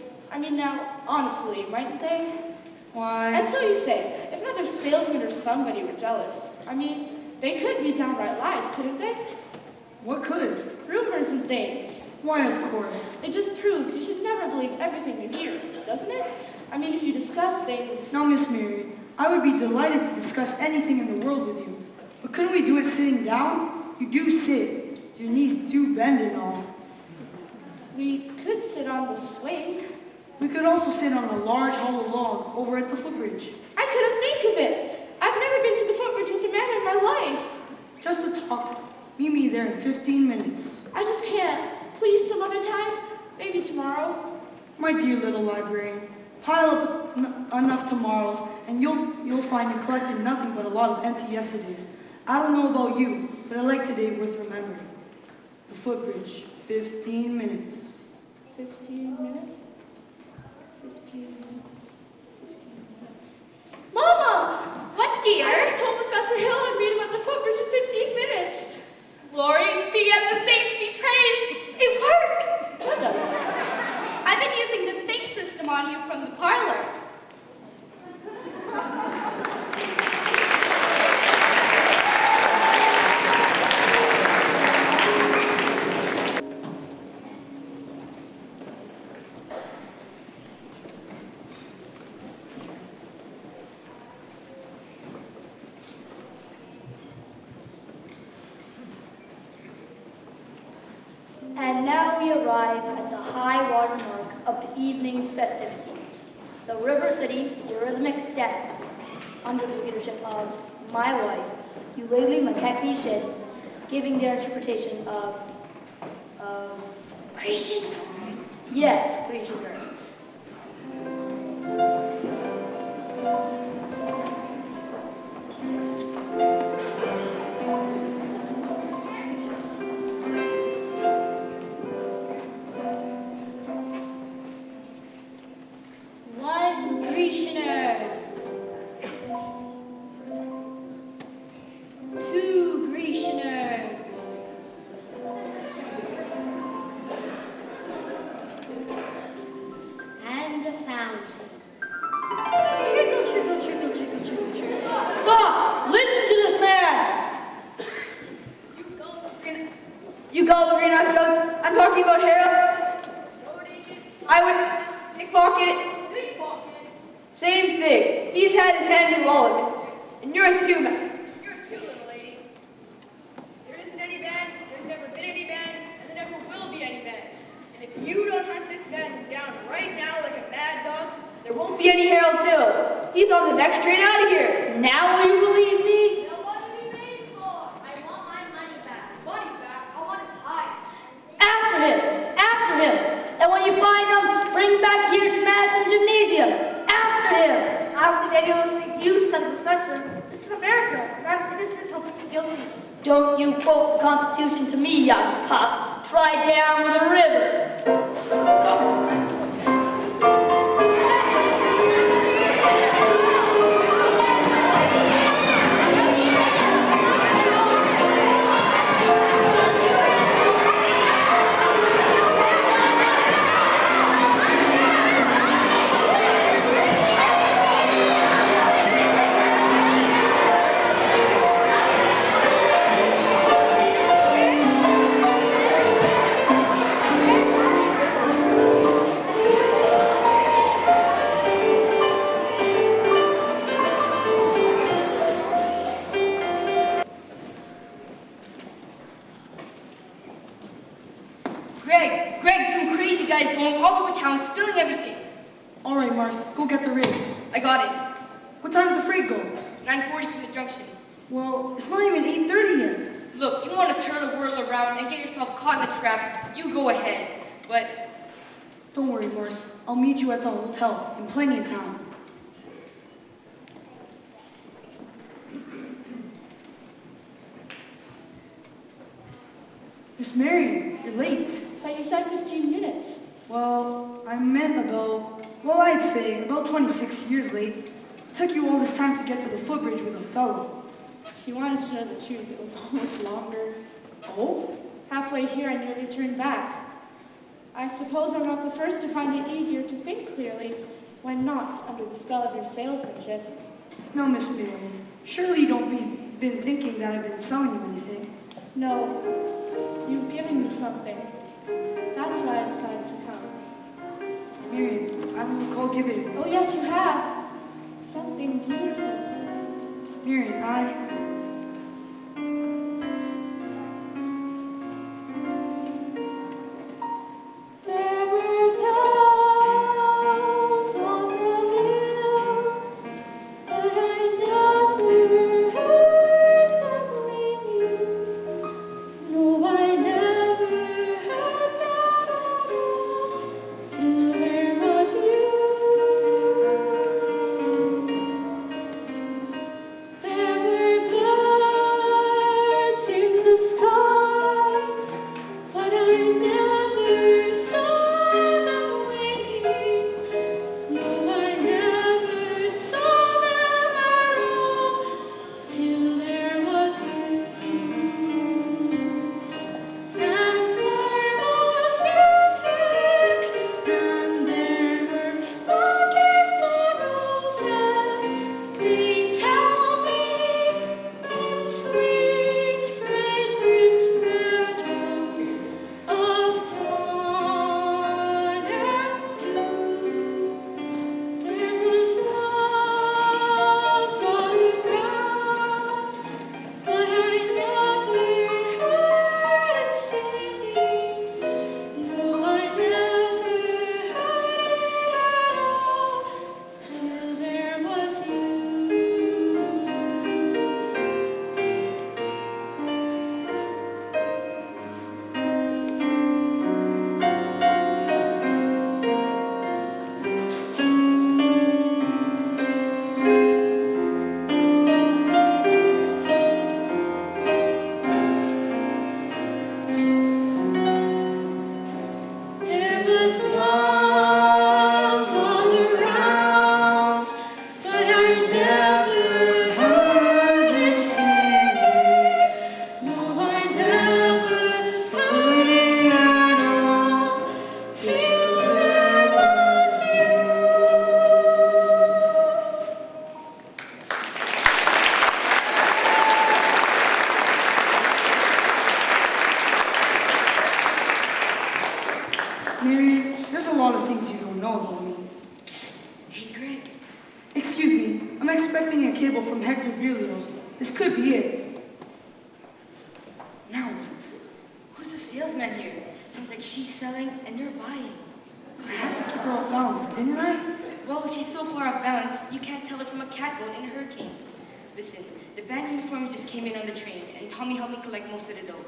Now, honestly, mightn't they? Why? And so you say, if another salesman or somebody were jealous, they could be downright lies, couldn't they? What could? Rumors and things. Why, of course. It just proves you should never believe everything you hear, doesn't it? If you discuss things... Now, Miss Marion, I would be delighted to discuss anything in the world with you. But couldn't we do it sitting down? You do sit. Your knees do bend and all. We could sit on the swing. We could also sit on a large hollow log over at the footbridge. I couldn't think of it. I've never been to the footbridge with a man in my life. Just to talk. Meet me there in 15 minutes. I just can't. Please, some other time? Maybe tomorrow. My dear little librarian, pile up enough tomorrows and you'll find you've collected nothing but a lot of empty yesterdays. I don't know about you, but I like today worth remembering. The footbridge, 15 minutes. 15 minutes? 15 minutes. 15 minutes. Mama! What, dear? I just told Professor Hill I'd meet him at the footbridge in 15 minutes. Glory be and the saints be praised. It works. What does? I've been using the think system on you from the parlor. And now we arrive at the high water mark of the evening's festivities. The River City Eurythmic Dance, under the leadership of my wife, Eulalie McKechnie Shin, giving their interpretation of Grecian birds. Yes, Grecian birds. One Grecianer. Two Grecianers. And a fountain. Trickle, trickle, trickle, trickle, trickle, trickle. Stop! Listen to this man! You gullible greenhouse goats. I'm talking about Harold. I would pickpocket. Pickpocket. Same thing. He's had his hand in all of it. And yours too, man. Yours too, little lady. There isn't any band, there's never been any band, and there never will be any band. And if you don't hunt this man down right now like a mad dog, there won't be any Harold Hill. He's on the next train out of here. Now will you believe me? Now what are we waiting for? I want my money back. Money back? I want his hide. After him! After him! And when you find him, bring him back here to Madison Gymnasium. After him! I don't think any of those things you said, Professor. This is America. Man's innocent, no guilty. Don't you quote the Constitution to me, young pup. Try down with a river. Greg, some crazy guy's going all over town, spilling everything. All right, Mars, go get the rig. I got it. What time does the freight go? 9:40 from the junction. Well, it's not even 8:30 yet. Look, you want to turn the world around and get yourself caught in a trap, you go ahead. But Don't worry, Mars. I'll meet you at the hotel in plenty of time. Miss Marion, you're late. But you said 15 minutes. Well, I meant I'd say about 26 years late. It took you all this time to get to the footbridge with a fellow. If you wanted to know the truth, it was almost longer. Oh? Halfway here, I nearly turned back. I suppose I'm not the first to find it easier to think clearly when not under the spell of your salesmanship. No, Miss Marion. Surely you don't been thinking that I've been selling you anything. No, you've given me something. That's why I decided to come. Marion, I don't recall giving. Oh, yes, you have. Something beautiful. Marion, There were bells on the hill, but I never heard them ringing. No, I never heard them at all till there was you. There were birds in the sky, but I never saw them winging. No, I never saw them at all till there was you. And there was music, and there were wonderful roses. They tell me in sweet, fragrant meadows of dawn and dew. There was love all around, but I never heard it singing. No, I never heard it at all till there was you. There was love all around, but I never heard it singing. No, I never heard it at all till there was you. Marion, there's a a lot of things you don't know about me. Hey, Greg. Excuse me, I'm expecting a cable from Hector Berlioz. This could be it. Now what? Who's the salesman here? Sounds like she's selling and you're buying. I had to keep her off balance, didn't I? Well, she's so far off balance, you can't tell her from a catboat in a hurricane. Listen, the band uniform just came in on the train, and Tommy helped me collect most of the dough.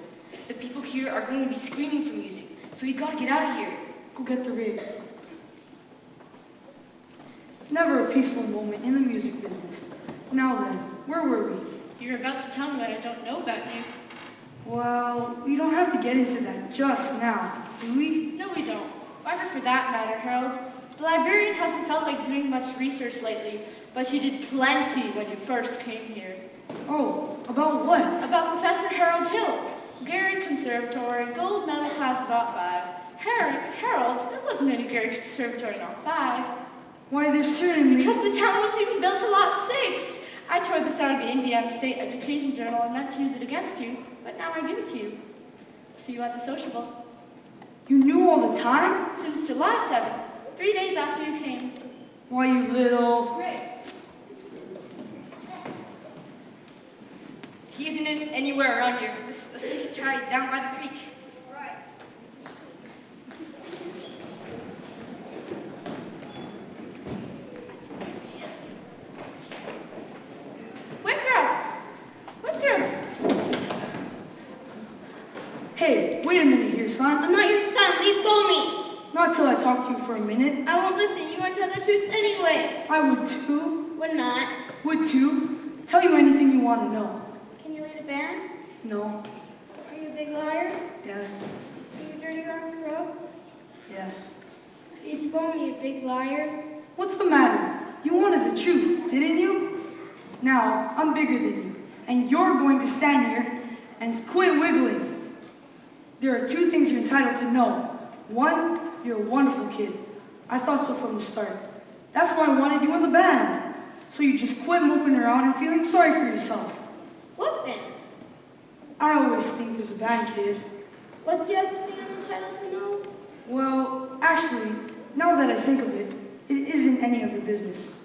The people here are going to be screaming for music, so we gotta get out of here. Go get the rig. Never a peaceful moment in the music business. Now then, where were we? You're about to tell me what I don't know about you. Well, we don't have to get into that just now, do we? No, we don't. However, for that matter, Harold, the librarian hasn't felt like doing much research lately, but she did plenty when you first came here. Oh, about what? About Professor Harold Hill, Gary Conservatory, gold medal class of Lot 5. Harold, there wasn't any Gary Conservatory in Lot 5. Why, there's certainly... Because the town wasn't even built to Lot 6. I tore this out of the Indiana State Education Journal and meant to use it against you, but now I give it to you. See you at the sociable. You knew all the time? Since July 7th, 3 days after you came. Why, you little... He isn't anywhere around here. Let's just try down by the creek. Right. Hey, wait a minute here, son. I'm not your son. Leave go of me. Not till I talk to you for a minute. I won't listen. You won't tell the truth anyway. I would too. Would not. Would too. Tell you anything you want to know. Can you lead a band? No. Are you a big liar? Yes. Are you a dirty rotten crook? Yes. If you call me a big liar. What's the matter? You wanted the truth, didn't you? Now, I'm bigger than you, and you're going to stand here and quit wiggling. There are two things you're entitled to know. One, you're a wonderful kid. I thought so from the start. That's why I wanted you in the band. So you just quit moping around and feeling sorry for yourself. What band? I always think there's a band, kid. What's the other thing I'm entitled to know? Well, actually, now that I think of it, it isn't any of your business.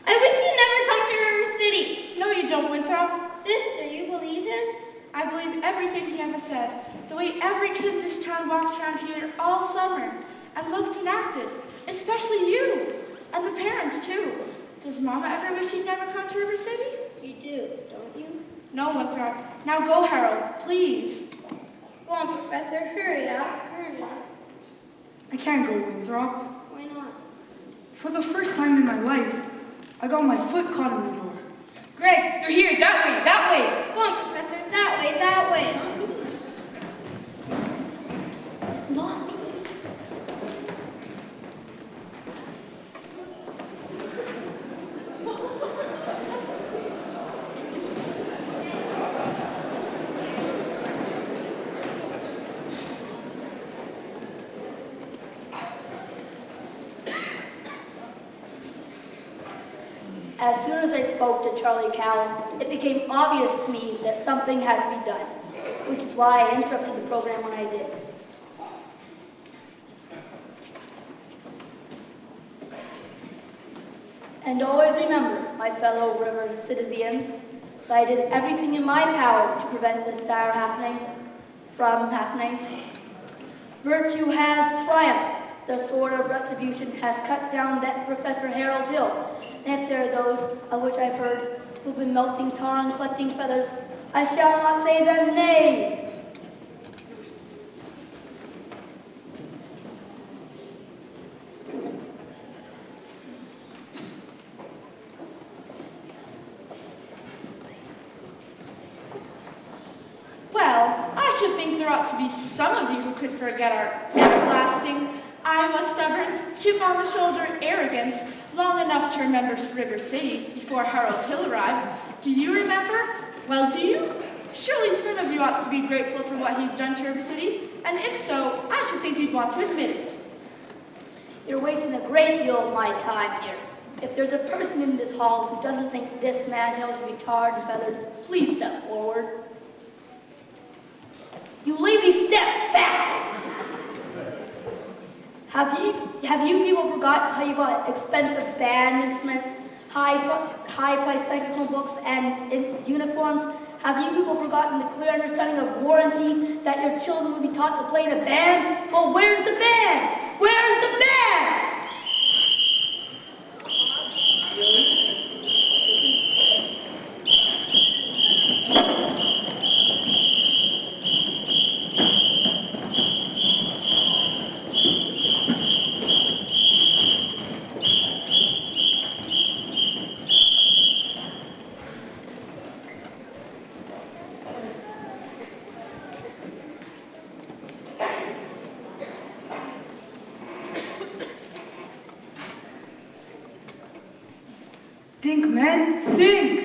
I wish you never come to River City. No, you don't, Winthrop. Sister, you believe him? I believe everything he ever said. The way every kid in this town walked around here all summer and looked and acted. Especially you. And the parents, too. Does Mama ever wish he'd never come to River City? You do, don't you? No, Winthrop. Now go, Harold, please. Go on, Professor. Hurry up. Hurry up. I can't go, Winthrop. Why not? For the first time in my life, I got my foot caught in the door. Greg, they're here. That way. That way. Go on, Professor. That way. That way. It's not me. As soon as I spoke to Charlie Callan, it became obvious to me that something has to be done, which is why I interrupted the program when I did. And always remember, my fellow river citizens, that I did everything in my power to prevent this dire happening from happening. Virtue has triumphed. The sword of retribution has cut down that Professor Harold Hill. And if there are those of which I've heard who've been melting tar and collecting feathers, I shall not say them nay. Well, I should think there ought to be some of you who could forget our everlasting, Iowa stubborn, chip on the shoulder arrogance long enough to remember River City before Harold Hill arrived. Do you remember? Well, do you? Surely some of you ought to be grateful for what he's done to River City, and if so, I should think you'd want to admit it. You're wasting a great deal of my time here. If there's a person in this hall who doesn't think this man Hill should be tarred and feathered, please step forward. You ladies, step back! Have you people forgotten how you bought expensive band instruments, high-priced technical books, and uniforms? Have you people forgotten the clear understanding of warranty that your children will be taught to play in a band? Well, where's the band? Where's the band? Think, men, think!